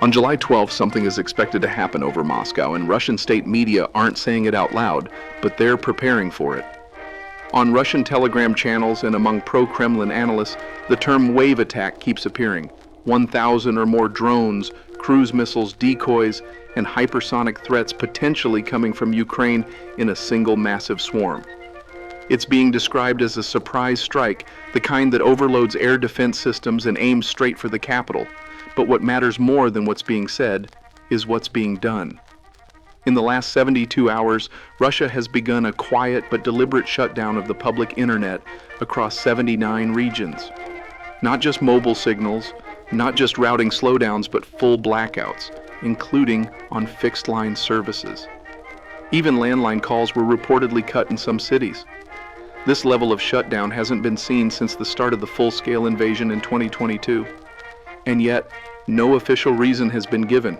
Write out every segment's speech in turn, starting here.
On July 12th, something is expected to happen over Moscow, and Russian state media aren't saying it out loud, but they're preparing for it. On Russian Telegram channels and among pro-Kremlin analysts, the term wave attack keeps appearing. 1,000 or more drones, cruise missiles, decoys, and hypersonic threats potentially coming from Ukraine in a single massive swarm. It's being described as a surprise strike, the kind that overloads air defense systems and aims straight for the capital. But what matters more than what's being said is what's being done. In the last 72 hours, Russia has begun a quiet but deliberate shutdown of the public internet across 79 regions. Not just mobile signals, not just routing slowdowns, but full blackouts, including on fixed-line services. Even landline calls were reportedly cut in some cities. This level of shutdown hasn't been seen since the start of the full-scale invasion in 2022. And yet, no official reason has been given,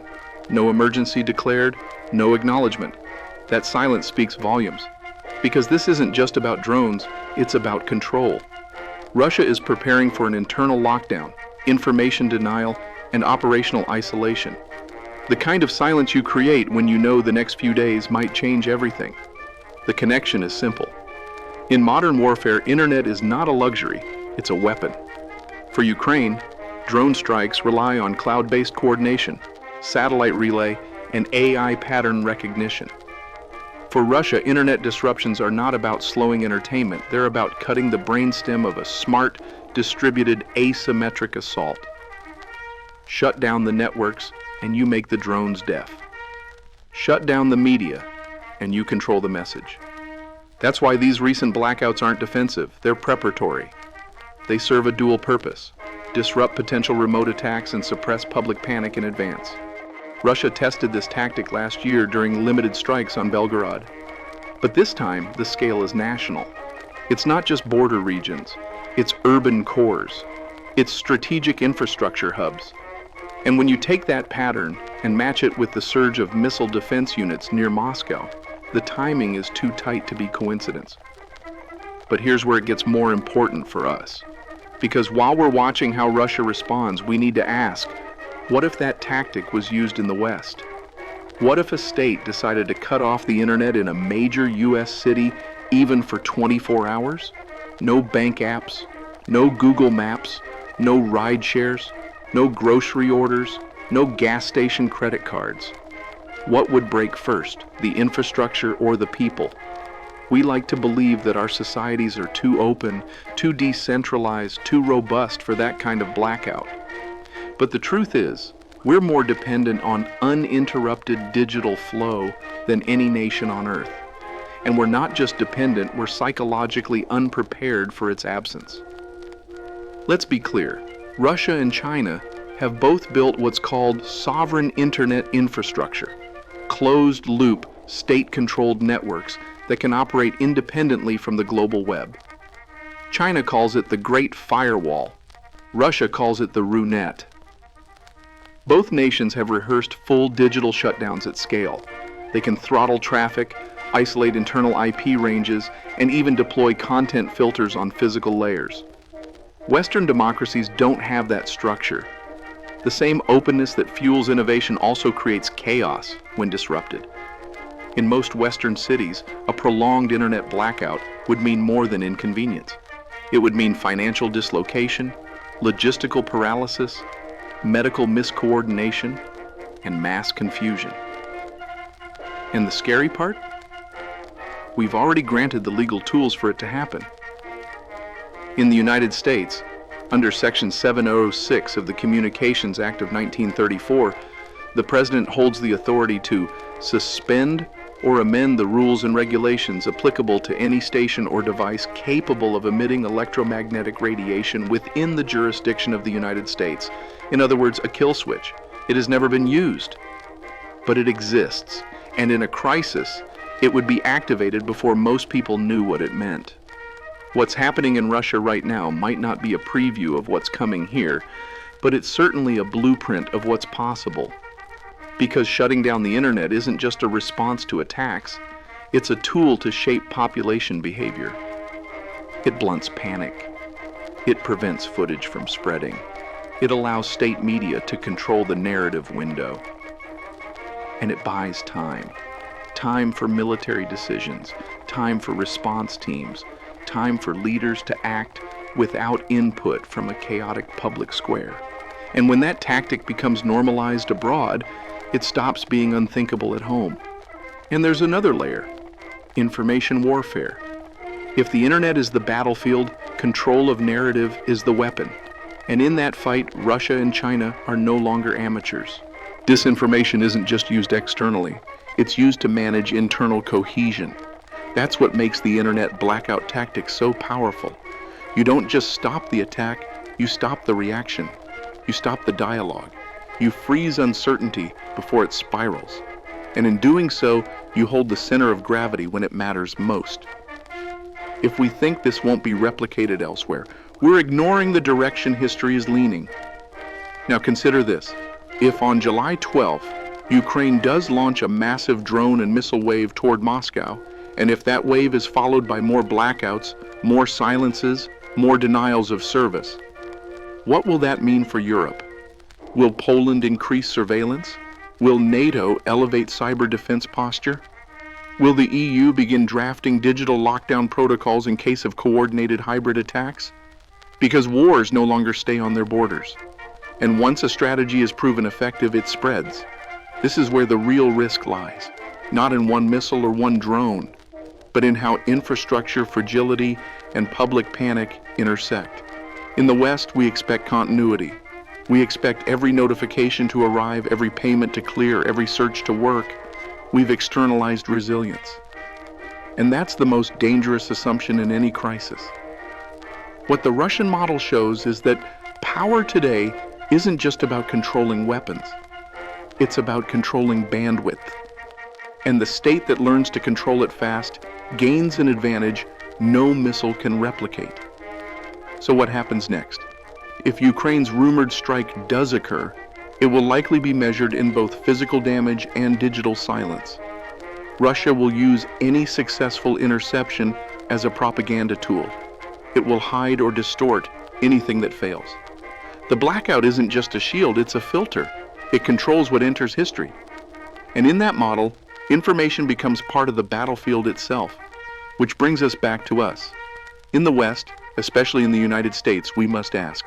no emergency declared, no acknowledgement. That silence speaks volumes. Because this isn't just about drones, it's about control. Russia is preparing for an internal lockdown, information denial, and operational isolation. The kind of silence you create when you know the next few days might change everything. The connection is simple. In modern warfare, internet is not a luxury, it's a weapon. For Ukraine, drone strikes rely on cloud-based coordination, satellite relay, and AI pattern recognition. For Russia, internet disruptions are not about slowing entertainment, they're about cutting the brainstem of a smart, distributed, asymmetric assault. Shut down the networks, and you make the drones deaf. Shut down the media, and you control the message. That's why these recent blackouts aren't defensive, they're preparatory. They serve a dual purpose: disrupt potential remote attacks and suppress public panic in advance. Russia tested this tactic last year during limited strikes on Belgorod. But this time, the scale is national. It's not just border regions, it's urban cores, it's strategic infrastructure hubs. And when you take that pattern and match it with the surge of missile defense units near Moscow, the timing is too tight to be coincidence. But here's where it gets more important for us. Because while we're watching how Russia responds, we need to ask, what if that tactic was used in the West? What if a state decided to cut off the internet in a major US city even for 24 hours? No bank apps, no Google Maps, no ride shares, no grocery orders, no gas station credit cards. What would break first, the infrastructure or the people? We like to believe that our societies are too open, too decentralized, too robust for that kind of blackout. But the truth is, we're more dependent on uninterrupted digital flow than any nation on Earth. And we're not just dependent, we're psychologically unprepared for its absence. Let's be clear, Russia and China have both built what's called sovereign internet infrastructure, closed-loop, state-controlled networks that can operate independently from the global web. China calls it the Great Firewall. Russia calls it the Runet. Both nations have rehearsed full digital shutdowns at scale. They can throttle traffic, isolate internal IP ranges, and even deploy content filters on physical layers. Western democracies don't have that structure. The same openness that fuels innovation also creates chaos when disrupted. In most Western cities, a prolonged internet blackout would mean more than inconvenience. It would mean financial dislocation, logistical paralysis, medical miscoordination, and mass confusion. And the scary part? We've already granted the legal tools for it to happen. In the United States, under Section 706 of the Communications Act of 1934, the President holds the authority to suspend or amend the rules and regulations applicable to any station or device capable of emitting electromagnetic radiation within the jurisdiction of the United States. In other words, a kill switch. It has never been used, but it exists, and in a crisis, it would be activated before most people knew what it meant. What's happening in Russia right now might not be a preview of what's coming here, but it's certainly a blueprint of what's possible. Because shutting down the internet isn't just a response to attacks, it's a tool to shape population behavior. It blunts panic. It prevents footage from spreading. It allows state media to control the narrative window. And it buys time. Time for military decisions, time for response teams, time for leaders to act without input from a chaotic public square. And when that tactic becomes normalized abroad, it stops being unthinkable at home. And there's another layer: information warfare. If the internet is the battlefield, control of narrative is the weapon. And in that fight, Russia and China are no longer amateurs. Disinformation isn't just used externally, it's used to manage internal cohesion. That's what makes the internet blackout tactic so powerful. You don't just stop the attack, you stop the reaction. You stop the dialogue. You freeze uncertainty before it spirals. And in doing so, you hold the center of gravity when it matters most. If we think this won't be replicated elsewhere, we're ignoring the direction history is leaning. Now consider this. If on July 12th, Ukraine does launch a massive drone and missile wave toward Moscow, and if that wave is followed by more blackouts, more silences, more denials of service, what will that mean for Europe? Will Poland increase surveillance? Will NATO elevate cyber defense posture? Will the EU begin drafting digital lockdown protocols in case of coordinated hybrid attacks? Because wars no longer stay on their borders. And once a strategy is proven effective, it spreads. This is where the real risk lies, not in one missile or one drone, but in how infrastructure fragility and public panic intersect. In the West, we expect continuity. We expect every notification to arrive, every payment to clear, every search to work. We've externalized resilience. And that's the most dangerous assumption in any crisis. What the Russian model shows is that power today isn't just about controlling weapons. It's about controlling bandwidth. And the state that learns to control it fast gains an advantage no missile can replicate. So what happens next? If Ukraine's rumored strike does occur, it will likely be measured in both physical damage and digital silence. Russia will use any successful interception as a propaganda tool. It will hide or distort anything that fails. The blackout isn't just a shield, it's a filter. It controls what enters history. And in that model, information becomes part of the battlefield itself, which brings us back to us. In the West, especially in the United States, we must ask,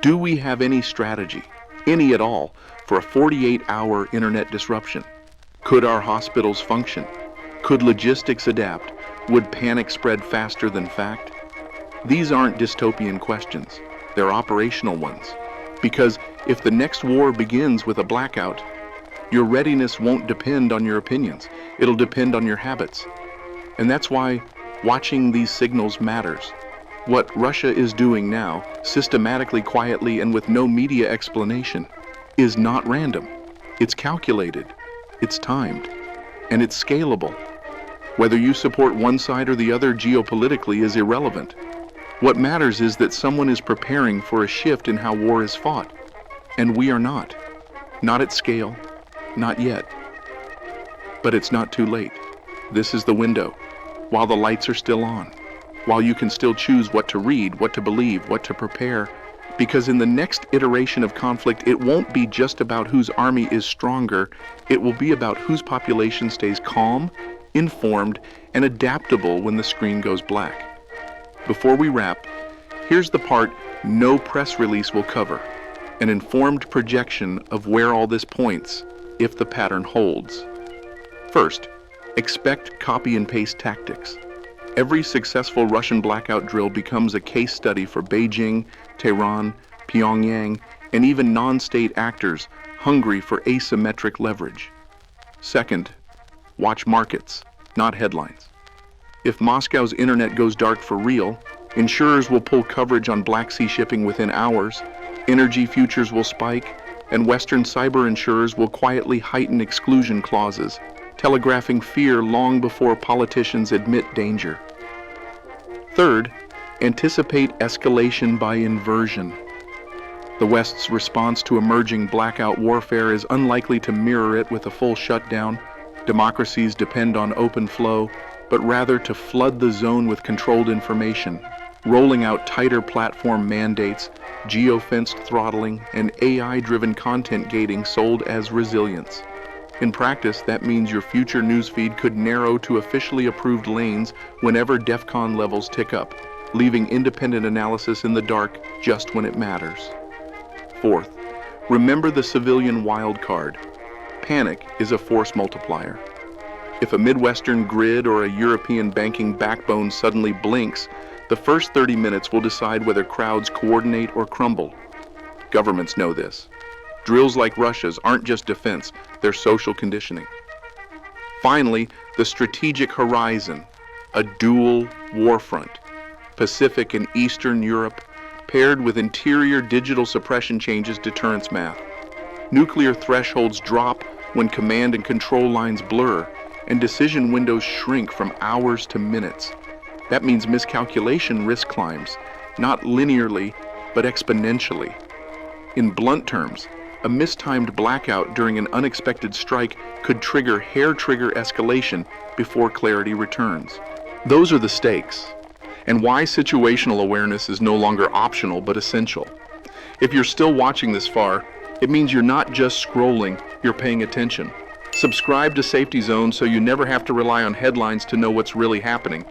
do we have any strategy, any at all, for a 48-hour internet disruption? Could our hospitals function? Could logistics adapt? Would panic spread faster than fact? These aren't dystopian questions, they're operational ones. Because if the next war begins with a blackout, your readiness won't depend on your opinions, it'll depend on your habits. And that's why watching these signals matters. What Russia is doing now, systematically, quietly, and with no media explanation, is not random. It's calculated, it's timed, and it's scalable. Whether you support one side or the other geopolitically is irrelevant. What matters is that someone is preparing for a shift in how war is fought. And we are not. Not at scale, not yet. But it's not too late. This is the window, while the lights are still on. While you can still choose what to read, what to believe, what to prepare, because in the next iteration of conflict, it won't be just about whose army is stronger, it will be about whose population stays calm, informed, and adaptable when the screen goes black. Before we wrap, here's the part no press release will cover, an informed projection of where all this points, if the pattern holds. First, expect copy and paste tactics. Every successful Russian blackout drill becomes a case study for Beijing, Tehran, Pyongyang, and even non-state actors hungry for asymmetric leverage. Second, watch markets, not headlines. If Moscow's internet goes dark for real, insurers will pull coverage on Black Sea shipping within hours, energy futures will spike, and Western cyber insurers will quietly heighten exclusion clauses, telegraphing fear long before politicians admit danger. Third, anticipate escalation by inversion. The West's response to emerging blackout warfare is unlikely to mirror it with a full shutdown. Democracies depend on open flow, but rather to flood the zone with controlled information, rolling out tighter platform mandates, geofenced throttling, and AI-driven content gating sold as resilience. In practice, that means your future newsfeed could narrow to officially approved lanes whenever DEFCON levels tick up, leaving independent analysis in the dark just when it matters. Fourth, remember the civilian wild card. Panic is a force multiplier. If a Midwestern grid or a European banking backbone suddenly blinks, the first 30 minutes will decide whether crowds coordinate or crumble. Governments know this. Drills like Russia's aren't just defense, they're social conditioning. Finally, the strategic horizon, a dual war front, Pacific and Eastern Europe, paired with interior digital suppression changes deterrence math. Nuclear thresholds drop when command and control lines blur, and decision windows shrink from hours to minutes. That means miscalculation risk climbs, not linearly, but exponentially. In blunt terms, a mistimed blackout during an unexpected strike could trigger hair-trigger escalation before clarity returns. Those are the stakes, and why situational awareness is no longer optional but essential. If you're still watching this far, it means you're not just scrolling, you're paying attention. Subscribe to Safety Zone so you never have to rely on headlines to know what's really happening.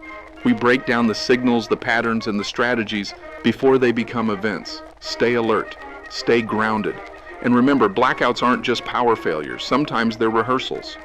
We break down the signals, the patterns, and the strategies before they become events. Stay alert, stay grounded. And remember, blackouts aren't just power failures. Sometimes they're rehearsals.